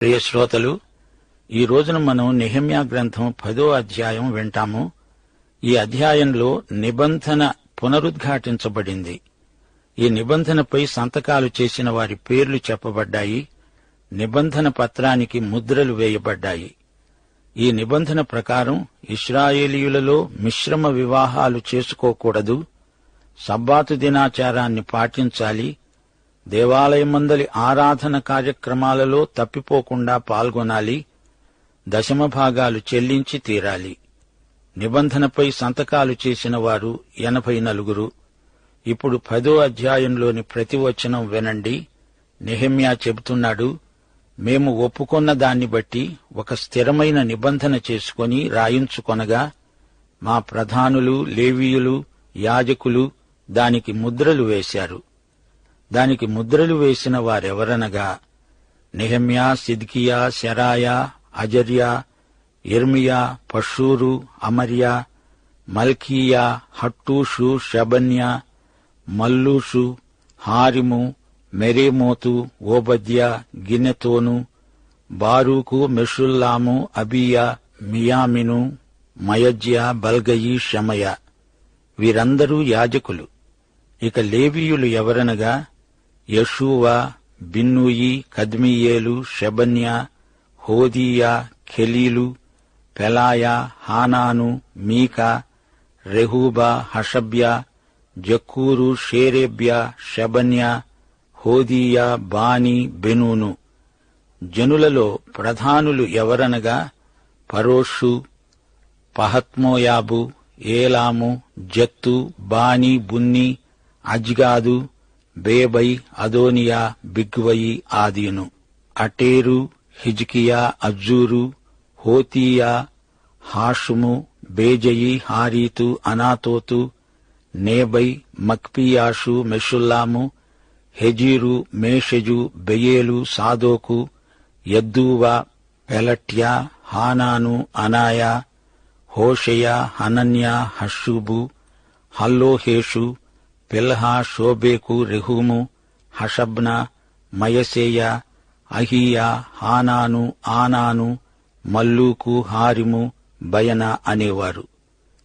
ప్రియ శ్రోతలు, ఈ రోజున మనం నెహెమ్యా గ్రంథం 10వ అధ్యాయం వింటాము. ఈ అధ్యాయంలో నిబంధన పునరుద్ఘాటించబడింది. ఈ నిబంధనపై సంతకాలు చేసిన వారి పేర్లు చెప్పబడ్డాయి. నిబంధన పత్రానికి ముద్రలు వేయబడ్డాయి. ఈ నిబంధన ప్రకారం ఇశ్రాయేలీయులలో మిశ్రమ వివాహాలు చేసుకోకూడదు, సబ్బాతు దినాచారాన్ని పాటించాలి, దేవాలయమందలి ఆరాధన కార్యక్రమాలలో తప్పిపోకుండా పాల్గొనాలి, దశమభాగాలు చెల్లించి తీరాలి. నిబంధనపై సంతకాలు చేసిన వారు 84. ఇప్పుడు 10వ అధ్యాయంలోని ప్రతి వచనం వినండి. నెహెమ్యా చెబుతున్నాడు, మేము ఒప్పుకొన్న దాన్ని బట్టి ఒక స్థిరమైన నిబంధన చేసుకుని రాయించుకొనగా మా ప్రధానులు, లేవీయులు, యాజకులు దానికి ముద్రలు వేశారు. దానికి ముద్రలు వేసిన వారెవరనగా నెహెమ్యా, సిద్కియా, శెరాయా, అజర్యా, ఇర్మియా, Pashhur, Amariah, Malchijah, హట్టూషు, షబన్యా, మల్లూషు, Harim, Meremoth, ఓబద్యా, గినెతోను, బారూకు, మెషుల్లాము, అబీయా, మియామిను, మయజ్యా, బల్గయి, షమయ. వీరందరూ యాజకులు. ఇక లేవీయులు ఎవరనగా యెషూవా, బిన్నూయి, కద్మీయేలు, షెబన్యా, హోదీయా, కెలీలు, పెలాయా, హానాను, మీకా, రెహూబా, హషబ్యా, జక్కూరు, షేరేబ్యా, షెబన్యా, హోదీయా, బానీ, బెనూను. జనులలో ప్రధానులు ఎవరనగా పరోషు, పహత్మోయాబు, ఏలాము, జత్తు, బానీ, బున్ని, అజ్గాదు, బేబై, అదోనియా, బిగ్వయి ఆదీను. అటేరు, హిజ్కియా, అజ్జూరు, హోతీయా, హాషుము, బేజయి, హారీతు, అనాతోతు, నేబై, మక్పియాషు, మెషుల్లాము, హెజీరు, మేషజు, బెయేలు, సాదోకు, యద్దూవా, పెలట్యా, హానాను, అనాయా, హోషేయ, హనన్యా, హషూబు, హల్లోహేషు, పిల్హా, షోబేకు, రెహూము, హషబ్నా, మయసేయ, అహీయా, హానాను, ఆనాను, మల్లూకు, హారిము, బయనా అనేవారు.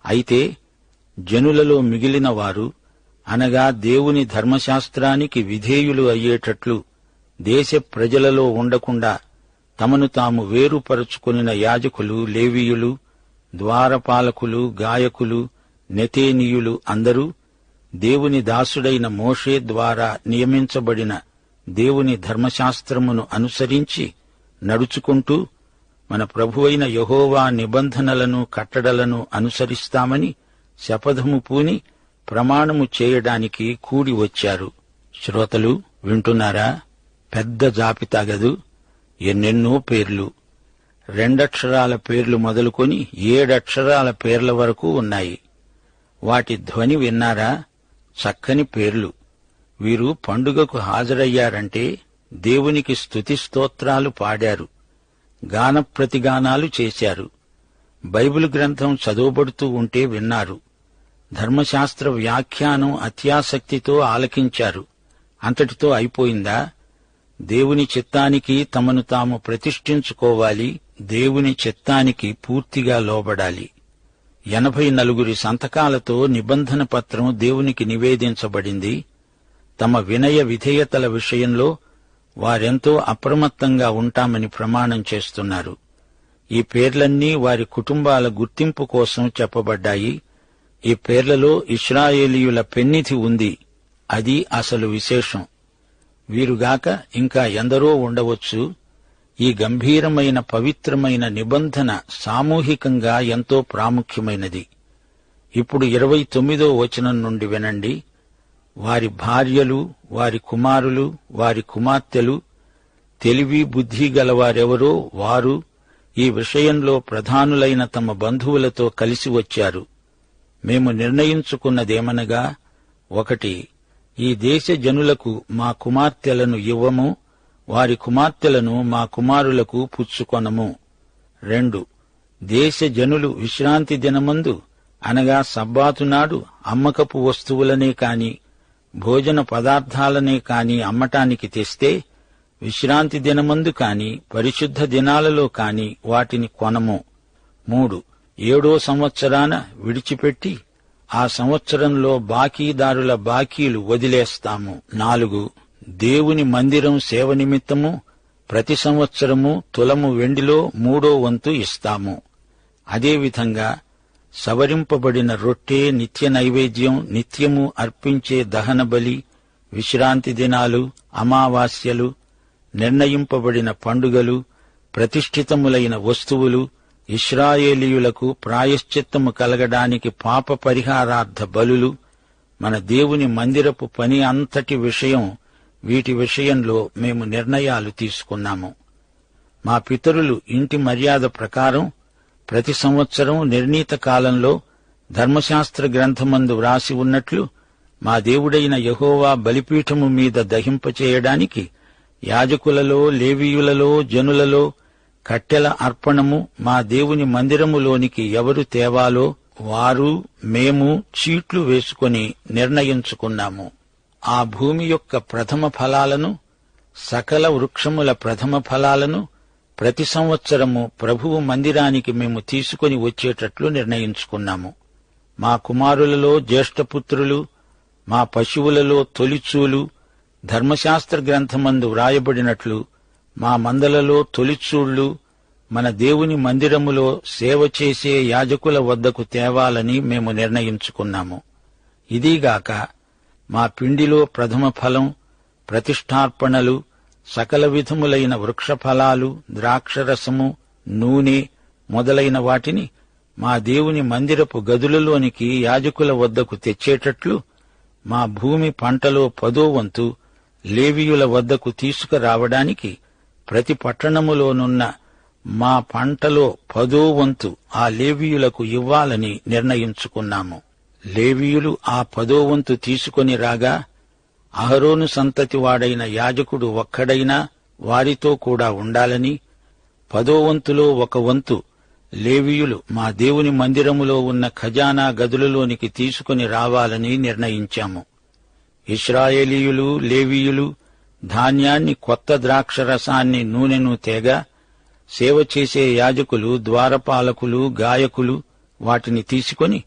అయితే జనులలో మిగిలిన వారు, అనగా దేవుని ధర్మశాస్త్రానికి విధేయులు అయ్యేటట్లు దేశ ప్రజలలో ఉండకుండా తమను తాము వేరుపరుచుకొనిన యాజకులు, లేవీయులు, ద్వారపాలకులు, గాయకులు, నెతేనీయులు అందరూ దేవుని దాసుడైన మోషే ద్వారా నియమించబడిన దేవుని ధర్మశాస్త్రమును అనుసరించి నడుచుకుంటూ మన ప్రభువైన యెహోవా నిబంధనలను, కట్టడలను అనుసరిస్తామని శపథము పూని ప్రమాణము చేయడానికి కూడి వచ్చారు. శ్రోతలు వింటున్నారా? పెద్ద జాబితా గదు, ఎన్నెన్నో పేర్లు. 2 అక్షరాల పేర్లు మొదలుకొని 7 అక్షరాల పేర్ల వరకు ఉన్నాయి. వాటి ధ్వని విన్నారా? చక్కని పేర్లు. వీరు పండుగకు హాజరయ్యారంటే దేవునికి స్తుతి స్తోత్రాలు పాడారు, గాన ప్రతిగానాలు చేశారు, బైబిల్ గ్రంథం చదువుబడుతూ ఉంటే విన్నారు, ధర్మశాస్త్ర వ్యాఖ్యానం అత్యాసక్తితో ఆలకించారు. అంతటితో అయిపోయిందా? దేవుని చిత్తానికి తమను తాము ప్రతిష్ఠించుకోవాలి, దేవుని చిత్తానికి పూర్తిగా లోబడాలి. 84 సంతకాలతో నిబంధన పత్రం దేవునికి నివేదించబడింది. తమ వినయ విధేయతల విషయంలో వారెంతో అప్రమత్తంగా ఉంటామని ప్రమాణం చేస్తున్నారు. ఈ పేర్లన్నీ వారి కుటుంబాల గుర్తింపు కోసం చెప్పబడ్డాయి. ఈ పేర్లలో ఇశ్రాయేలీయుల పెన్నిధి ఉంది. అది అసలు విశేషం. వీరుగాక ఇంకా ఎందరో ఉండవచ్చు. ఈ గంభీరమైన పవిత్రమైన నిబంధన సామూహికంగా ఎంతో ప్రాముఖ్యమైనది. ఇప్పుడు 29వ వచనం నుండి వినండి. వారి భార్యలు, వారి కుమారులు, వారి కుమార్తెలు, తెలివి బుద్ధి గలవారెవరో వారు ఈ విషయంలో ప్రధానులైన తమ బంధువులతో కలిసి వచ్చారు. మేము నిర్ణయించుకున్నదేమనగా, 1, ఈ దేశ జనులకు మా కుమార్తెలను ఇవ్వము, వారి కుమార్తెలను మా కుమారులకు పుచ్చుకొనము. 2, దేశ జనులు విశ్రాంతి దినమందు, అనగా సబ్బాతునాడు అమ్మకపు వస్తువులనే కాని భోజన పదార్థాలనే కాని అమ్మటానికి తెస్తే విశ్రాంతి దినమందు కాని పరిశుద్ధ దినాలలో కాని వాటిని కొనము. 3. 7వ సంవత్సరాన విడిచిపెట్టి ఆ సంవత్సరంలో బాకీదారుల బాకీలు వదిలేస్తాము. 4. దేవుని మందిరం సేవ నిమిత్తము ప్రతి సంవత్సరము తులము వెండిలో 3వ వంతు ఇస్తాము. అదేవిధంగా సవరింపబడిన రొట్టె, నిత్య నైవేద్యం, నిత్యము అర్పించే దహన బలి, విశ్రాంతి దినాలు, అమావాస్యలు, నిర్ణయింపబడిన పండుగలు, ప్రతిష్ఠితములైన వస్తువులు, ఇశ్రాయేలీయులకు ప్రాయశ్చిత్తము కలగడానికి పాప పరిహారార్థ బలులు, మన దేవుని మందిరపు పని అంతటి విషయం, వీటి విషయంలో మేము నిర్ణయాలు తీసుకున్నాము. మా పితరులు ఇంటి మర్యాద ప్రకారం ప్రతి సంవత్సరం నిర్ణీత కాలంలో ధర్మశాస్త్ర గ్రంథమందు వ్రాసి ఉన్నట్లు మా దేవుడైన యెహోవా బలిపీఠము మీద దహింపచేయడానికి యాజకులలో, లేవీయులలో, జనులలో కట్టెల అర్పణము మా దేవుని మందిరములోనికి ఎవరు తేవాలో వారు, మేము చీట్లు వేసుకుని నిర్ణయించుకున్నాము. ఆ భూమి యొక్క ప్రథమ ఫలాలను, సకల వృక్షముల ప్రథమ ఫలాలను ప్రతి సంవత్సరము ప్రభువు మందిరానికి మేము తీసుకుని వచ్చేటట్లు నిర్ణయించుకున్నాము. మా కుమారులలో జ్యేష్ఠపుత్రులు, మా పశువులలో తొలిచూలు ధర్మశాస్త్ర గ్రంథమందు వ్రాయబడినట్లు మా మందలలో తొలిచూళ్లు మన దేవుని మందిరములో సేవ చేసే యాజకుల వద్దకు తేవాలని మేము నిర్ణయించుకున్నాము. ఇదీగాక మా పిండిలో ప్రథమ ఫలం, ప్రతిష్ఠార్పణలు, సకల విధములైన వృక్షఫలాలు, ద్రాక్షరసము, నూనె మొదలైన వాటిని మా దేవుని మందిరపు గదులలోనికి యాజకుల వద్దకు తెచ్చేటట్లు మా భూమి పంటలో 10వ వంతు లేవీయుల వద్దకు తీసుకురావడానికి ప్రతి పట్టణములోనున్న మా పంటలో 10వ వంతు ఆ లేవీయులకు ఇవ్వాలని నిర్ణయించుకున్నాము. లేవీయులు ఆ 10వ వంతు తీసుకొని రాగా అహరోను సంతతి వాడైన యాజకుడు ఒక్కడైనా వారితో కూడా ఉండాలని 10వ వంతులో 1 వంతు లేవీయులు మా దేవుని మందిరములో ఉన్న ఖజానా గదులలోనికి తీసుకుని రావాలని నిర్ణయించాము. ఇశ్రాయేలీయులు, లేవీయులు ధాన్యాన్ని, కొత్త ద్రాక్షరసాన్ని, నూనెను తేగా సేవ చేసే యాజకులు, ద్వారపాలకులు, గాయకులు వాటిని తీసుకొని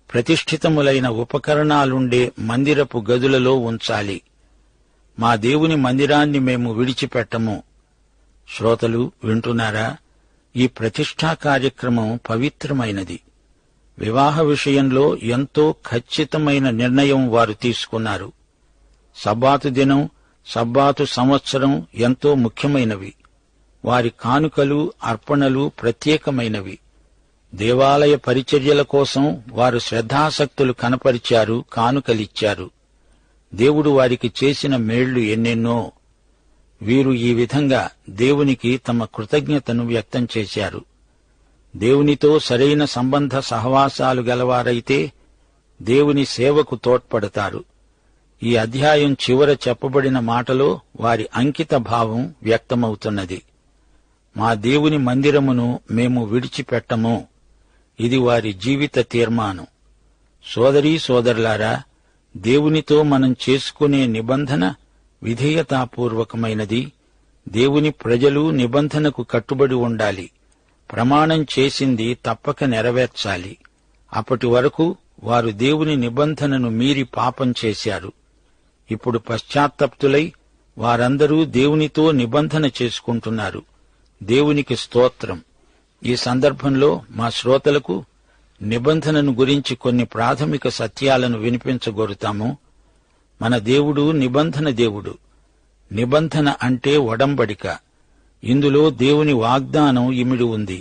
ప్రతిష్ఠితములైన ఉపకరణాలుండే మందిరపు గదులలో ఉంచాలి. మా దేవుని మందిరాన్ని మేము విడిచిపెట్టము. శ్రోతలు వింటున్నారా? ఈ ప్రతిష్ఠా కార్యక్రమం పవిత్రమైనది. వివాహ విషయంలో ఎంతో ఖచ్చితమైన నిర్ణయం వారు తీసుకున్నారు. సబ్బాతు దినం, సబ్బాతు సంవత్సరం ఎంతో ముఖ్యమైనవి. వారి కానుకలు, అర్పణలు ప్రత్యేకమైనవి. దేవాలయ పరిచర్యల కోసం వారు శ్రద్ధాసక్తులు కనపరిచారు, కానుకలిచ్చారు. దేవుడు వారికి చేసిన మేళ్లు ఎన్నెన్నో. వీరు ఈ విధంగా దేవునికి తమ కృతజ్ఞతను వ్యక్తం చేశారు. దేవునితో సరైన సంబంధ సహవాసాలు గలవారైతే దేవుని సేవకు తోడ్పడతారు. ఈ అధ్యాయం చివర చెప్పబడిన మాటలో వారి అంకిత భావం వ్యక్తమవుతున్నది. మా దేవుని మందిరమును మేము విడిచిపెట్టము. ఇది వారి జీవిత తీర్మానం. సోదరీ సోదరులారా, దేవునితో మనం చేసుకునే నిబంధన విధేయతాపూర్వకమైనది. దేవుని ప్రజలు నిబంధనకు కట్టుబడి ఉండాలి. ప్రమాణం చేసింది తప్పక నెరవేర్చాలి. అప్పటి వరకు వారు దేవుని నిబంధనను మీరి పాపం చేశారు. ఇప్పుడు పశ్చాత్తప్తులై వారందరూ దేవునితో నిబంధన చేసుకుంటున్నారు. దేవునికి స్తోత్రం. ఈ సందర్భంలో మా శ్రోతలకు నిబంధనను గురించి కొన్ని ప్రాథమిక సత్యాలను వినిపించగోరుతాము. మన దేవుడు నిబంధన దేవుడు. నిబంధన అంటే ఒడంబడిక. ఇందులో దేవుని వాగ్దానం ఇమిడి ఉంది.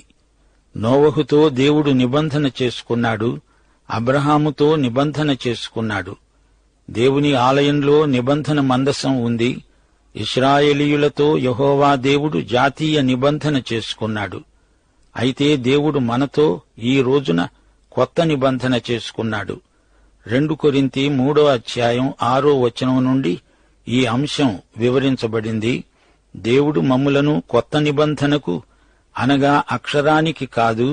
నోవహుతో దేవుడు నిబంధన చేసుకున్నాడు. అబ్రహాముతో నిబంధన చేసుకున్నాడు. దేవుని ఆలయంలో నిబంధన మందసం ఉంది. ఇశ్రాయేలీయులతో యెహోవా దేవుడు జాతీయ నిబంధన చేసుకున్నాడు. అయితే దేవుడు మనతో ఈ రోజున కొత్త నిబంధన చేసుకున్నాడు. 2 కొరింథీ 3వ అధ్యాయం 6వ వచనం నుండి ఈ అంశం వివరించబడింది. దేవుడు మమ్ములను కొత్త నిబంధనకు, అనగా అక్షరానికి కాదు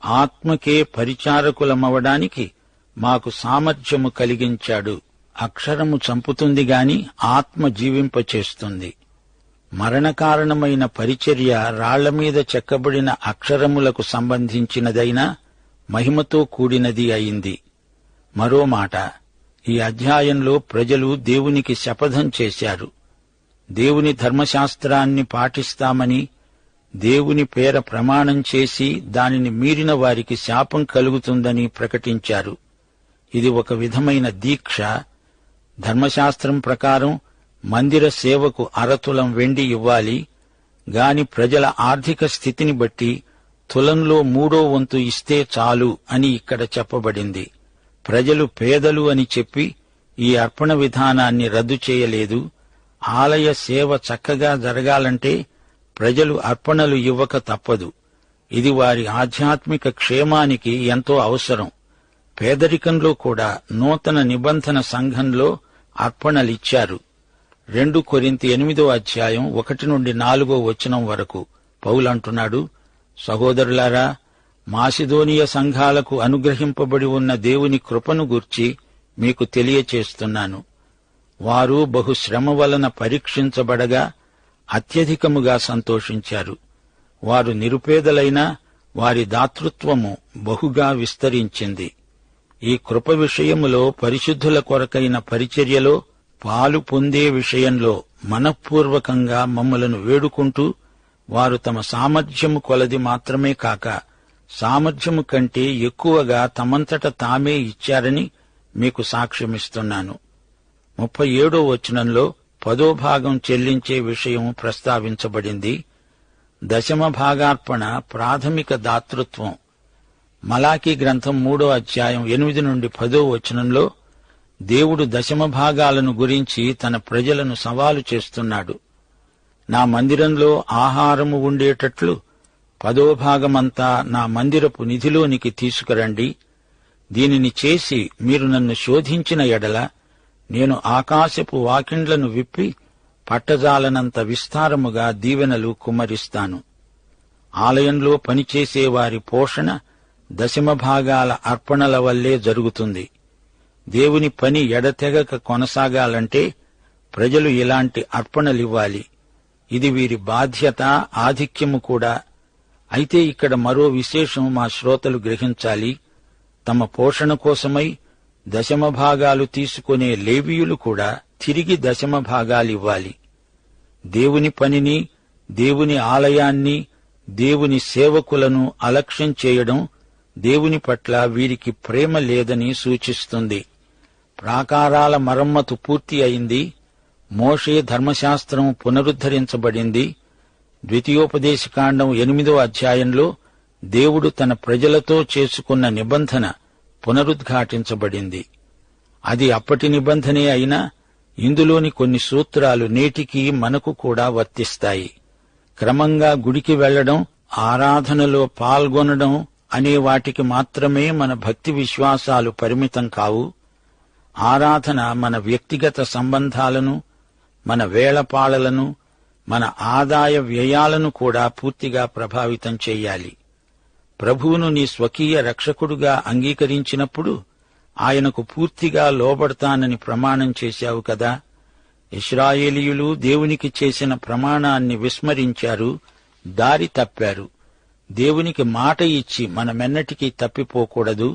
ఆత్మకే పరిచారకులమవడానికి మాకు సామర్థ్యము కలిగించాడు. అక్షరము చంపుతుంది గాని ఆత్మ జీవింపచేస్తుంది. మరణకారణమైన పరిచర్య రాళ్లమీద చెక్కబడిన అక్షరములకు సంబంధించినదైనా మహిమతో కూడినది అయింది. మరో మాట, ఈ అధ్యాయంలో ప్రజలు దేవునికి శపథం చేశారు. దేవుని ధర్మశాస్త్రాన్ని పాటిస్తామని, దేవుని పేర ప్రమాణం చేసి దానిని మీరిన వారికి శాపం కలుగుతుందని ప్రకటించారు. ఇది ఒక విధమైన దీక్ష. ధర్మశాస్త్రం ప్రకారం మందిర సేవకు 1/2 తులం వెండి ఇవ్వాలి. గాని ప్రజల ఆర్థిక స్థితిని బట్టి తులంలో 3వ వంతు ఇస్తే చాలు అని ఇక్కడ చెప్పబడింది. ప్రజలు పేదలు అని చెప్పి ఈ అర్పణ విధానాన్ని రద్దు చేయలేదు. ఆలయ సేవ చక్కగా జరగాలంటే ప్రజలు అర్పణలు ఇవ్వక తప్పదు. ఇది వారి ఆధ్యాత్మిక క్షేమానికి ఎంతో అవసరం. పేదరికంలో కూడా నూతన నిబంధన సంఘంలో అర్పణలిచ్చారు. 2 కొరింథీ 8వ అధ్యాయం 1-4 వరకు పౌలంటున్నాడు, సహోదరులారా, మాసిదోనియ సంఘాలకు అనుగ్రహింపబడి ఉన్న దేవుని కృపను గూర్చి మీకు తెలియచేస్తున్నాను. వారు బహుశ్రమ వలన పరీక్షించబడగా అత్యధికముగా సంతోషించారు. వారు నిరుపేదలైనా వారి దాతృత్వము బహుగా విస్తరించింది. ఈ కృప విషయములో పరిశుద్ధుల కొరకైన పరిచర్యలో పాలు పొందే విషయంలో మనఃపూర్వకంగా మమ్మలను వేడుకుంటూ వారు తమ సామర్థ్యము కొలది మాత్రమే కాక సామర్థ్యము కంటే ఎక్కువగా తమంతట తామే ఇచ్చారని మీకు సాక్ష్యమిస్తున్నాను. 37వ వచనంలో 10వ భాగం చెల్లించే విషయం ప్రస్తావించబడింది. 10వ భాగార్పణ ప్రాథమిక దాతృత్వం. మలాకీ గ్రంథం 3వ అధ్యాయం 8-10వ వచనంలో దేవుడు 10వ భాగాలను గురించి తన ప్రజలను సవాలు చేస్తున్నాడు. నా మందిరంలో ఆహారము ఉండేటట్లు 10వ భాగమంతా నా మందిరపు నిధిలోనికి తీసుకురండి. దీనిని చేసి మీరు నన్ను శోధించిన ఎడల నేను ఆకాశపు వాకిండ్లను విప్పి పట్టజాలనంత విస్తారముగా దీవెనలు కుమ్మరిస్తాను. ఆలయంలో పనిచేసే వారి పోషణ 10వ భాగాల అర్పణల వల్లే జరుగుతుంది. దేవుని పని ఎడతెగక కొనసాగాలంటే ప్రజలు ఇలాంటి అర్పణలివ్వాలి. ఇది వీరి బాధ్యత, ఆధిక్యము కూడా. అయితే ఇక్కడ మరో విశేషం మా శ్రోతలు గ్రహించాలి. తమ పోషణ కోసమై 10వ భాగాలు తీసుకునే లేవీయులు కూడా తిరిగి 10వ భాగాలివ్వాలి. దేవుని పనిని, దేవుని ఆలయాన్ని, దేవుని సేవకులను అలక్ష్యం చేయడం దేవుని పట్ల వీరికి ప్రేమ లేదని సూచిస్తుంది. ప్రాకారాల మరమ్మతు పూర్తి అయింది. మోషే ధర్మశాస్త్రం పునరుద్ధరించబడింది. ద్వితీయోపదేశకాండం 8వ అధ్యాయంలో దేవుడు తన ప్రజలతో చేసుకున్న నిబంధన పునరుద్ఘాటించబడింది. అది అప్పటి నిబంధనే అయినా ఇందులోని కొన్ని సూత్రాలు నేటికి మనకు కూడా వర్తిస్తాయి. క్రమంగా గుడికి వెళ్లడం, ఆరాధనలో పాల్గొనడం అనే వాటికి మాత్రమే మన భక్తి విశ్వాసాలు పరిమితం కావు. ఆరాధన మన వ్యక్తిగత సంబంధాలను, మన వేళపాళలను, మన ఆదాయ వ్యయాలను కూడా పూర్తిగా ప్రభావితం చెయ్యాలి. ప్రభువును నీ స్వకీయ రక్షకుడుగా అంగీకరించినప్పుడు ఆయనకు పూర్తిగా లోబడతానని ప్రమాణం చేశావు కదా. ఇశ్రాయేలీయులు దేవునికి చేసిన ప్రమాణాన్ని విస్మరించారు, దారి తప్పారు. దేవునికి మాట ఇచ్చి మనమెన్నటికీ తప్పిపోకూడదు.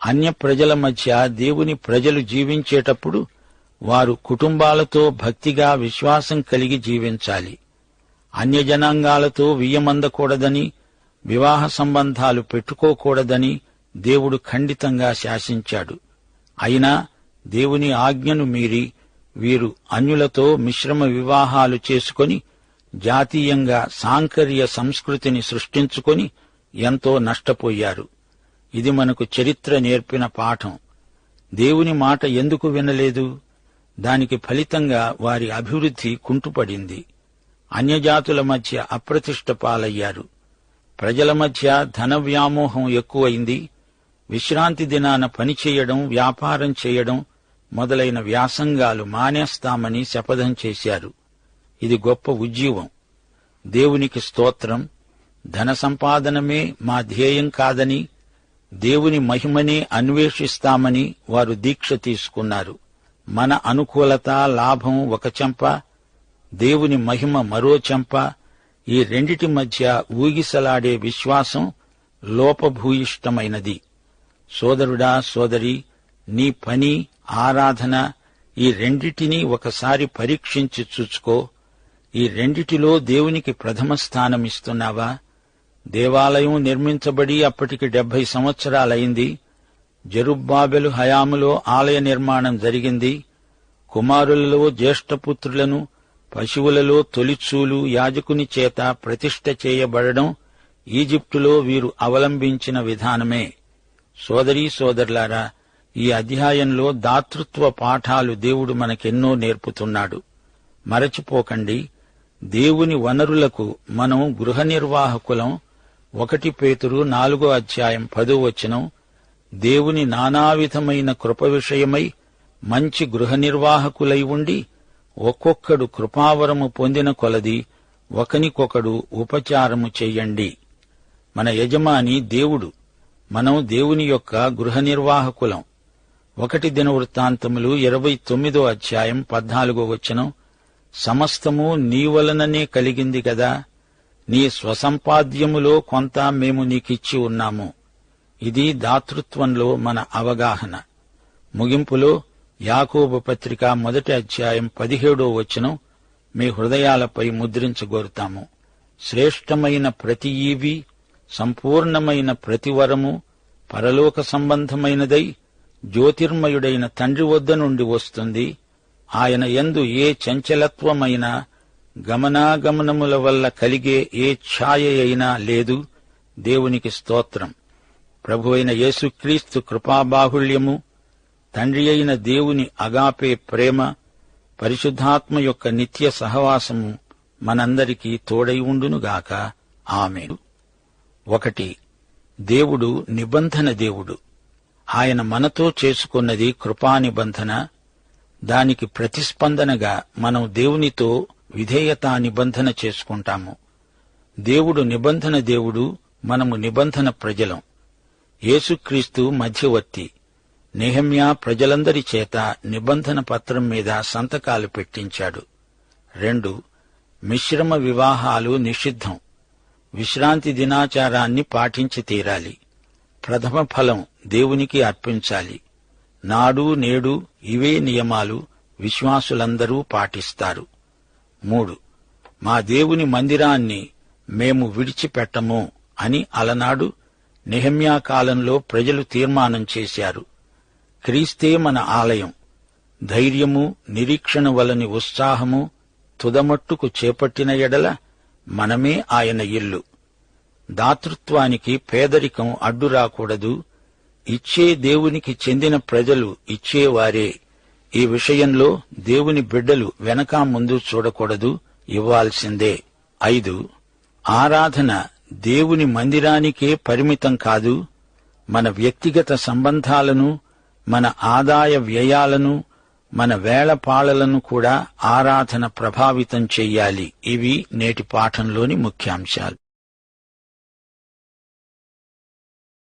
అన్య ప్రజల మధ్య దేవుని ప్రజలు జీవించేటప్పుడు వారు కుటుంబాలతో భక్తిగా విశ్వాసం కలిగి జీవించాలి. అన్యజనాంగాలతో వియ్యమందకూడదని, వివాహ సంబంధాలు పెట్టుకోకూడదని దేవుడు ఖండితంగా శాసించాడు. అయినా దేవుని ఆజ్ఞను మీరి వీరు అన్యులతో మిశ్రమ వివాహాలు చేసుకొని జాతీయంగా సాంకర్య సంస్కృతిని సృష్టించుకొని ఎంతో నష్టపోయారు. ఇది మనకు చరిత్ర నేర్పిన పాఠం. దేవుని మాట ఎందుకు వినలేదు? దానికి ఫలితంగా వారి అభివృద్ధి కుంటుపడింది. అన్యజాతుల మధ్య అప్రతిష్ట పాలయ్యారు. ప్రజల మధ్య ధన వ్యామోహం ఎక్కువైంది. విశ్రాంతి దినాన పనిచేయడం, వ్యాపారం చేయడం మొదలైన వ్యాసంగాలు మానేస్తామని శపథం చేశారు. ఇది గొప్ప ఉజ్జీవం. దేవునికి స్తోత్రం. ధన సంపాదనమే మా ధ్యేయం కాదని, దేవుని మహిమనే అన్వేషిస్తామని వారు దీక్ష తీసుకున్నారు. మన అనుకూలత, లాభం ఒక చెంప, దేవుని మహిమ మరో చెంప, ఈ రెండిటి మధ్య ఊగిసలాడే విశ్వాసం లోపభూయిష్టమైనది. సోదరుడా, సోదరి, నీ పని, ఆరాధన ఈ రెండిటినీ ఒకసారి పరీక్షించి చూచుకో. ఈ రెండిటిలో దేవునికి ప్రథమ స్థానమిస్తున్నావా? దేవాలయం నిర్మించబడి అప్పటికి 70 సంవత్సరాలైంది. జెరుబ్బాబెలు హయాములో ఆలయ నిర్మాణం జరిగింది. కుమారులలో జ్యేష్ఠపుత్రులను, పశువులలో తొలిచూలు యాజకుని చేత ప్రతిష్ఠ చేయబడడం ఈజిప్టులో వీరు అవలంబించిన విధానమే. సోదరీ సోదరులారా, ఈ అధ్యాయంలో దాతృత్వ పాఠాలు దేవుడు మనకెన్నో నేర్పుతున్నాడు. మరచిపోకండి, దేవుని వనరులకు మనం గృహ నిర్వాహకులం. 1 పేతురు 4:10 దేవుని నానావిధమైన కృప విషయమై మంచి గృహ నిర్వాహకులై ఉండి ఒక్కొక్కడు కృపావరము పొందిన కొలది ఒకనికొకడు ఉపచారము చెయ్యండి. మన యజమాని దేవుడు, మనం దేవుని యొక్క గృహ నిర్వాహకులం. 1 దినవృత్తాంతములు 29:14 సమస్తము నీ వలననే కలిగింది గదా, నీ స్వసంపాద్యములో కొంత మేము నీకిచ్చి ఉన్నాము. ఇది దాతృత్వంలో మన అవగాహన. ముగింపులో యాకోబు పత్రిక 1:17 మీ హృదయాలపై ముద్రించగోరుతాము. శ్రేష్టమైన ప్రతి ఈవి, సంపూర్ణమైన ప్రతివరము పరలోక సంబంధమైనదై జ్యోతిర్మయుడైన తండ్రి వద్ద నుండి వస్తుంది. ఆయన యందు ఏ చంచలత్వమైన గమనాగమనముల వల్ల కలిగే ఏ ఛాయ అయినా లేదు. దేవునికి స్తోత్రం. ప్రభువైన యేసుక్రీస్తు కృపాబాహుళ్యము, తండ్రి అయిన దేవుని అగాపే ప్రేమ, పరిశుద్ధాత్మ యొక్క నిత్య సహవాసము మనందరికీ తోడై ఉండునుగాక. ఆమేన్. 1. దేవుడు నిబంధన దేవుడు. ఆయన మనతో చేసుకున్నది కృపానిబంధన. దానికి ప్రతిస్పందనగా మనం దేవునితో విధేయతా నిబంధన చేసుకుంటాము. దేవుడు నిబంధన దేవుడు, మనము నిబంధన ప్రజలం. యేసుక్రీస్తు మధ్యవర్తి. నెహెమ్యా ప్రజలందరి చేత నిబంధన పత్రం మీద సంతకాలు పెట్టించాడు. 2. మిశ్రమ వివాహాలు నిషిద్ధం. విశ్రాంతి దినాచారాన్ని పాటించి తీరాలి. ప్రథమ ఫలం దేవునికి అర్పించాలి. నాడు నేడు ఇవే నియమాలు విశ్వాసులందరూ పాటిస్తారు. 3. మా దేవుని మందిరాన్ని మేము విడిచిపెట్టము అని అలనాడు నెహెమ్యా కాలంలో ప్రజలు తీర్మానం చేశారు. క్రీస్తే మన ఆలయం. ధైర్యము, నిరీక్షణ వలని ఉత్సాహము తుదమట్టుకు చేపట్టిన ఎడల మనమే ఆయన ఇల్లు. దాతృత్వానికి పేదరికం అడ్డు రాకూడదు. ఇచ్చే దేవునికి చెందిన ప్రజలు ఇచ్చేవారే. ఈ విషయంలో దేవుని బిడ్డలు వెనకా ముందు చూడకూడదు, ఇవ్వాల్సిందే. 5. ఆరాధన దేవుని మందిరానికే పరిమితం కాదు. మన వ్యక్తిగత సంబంధాలను, మన ఆదాయ వ్యయాలను, మన వేళపాళలను కూడా ఆరాధన ప్రభావితం చెయ్యాలి. ఇవి నేటి పాఠంలోని ముఖ్యాంశాలు.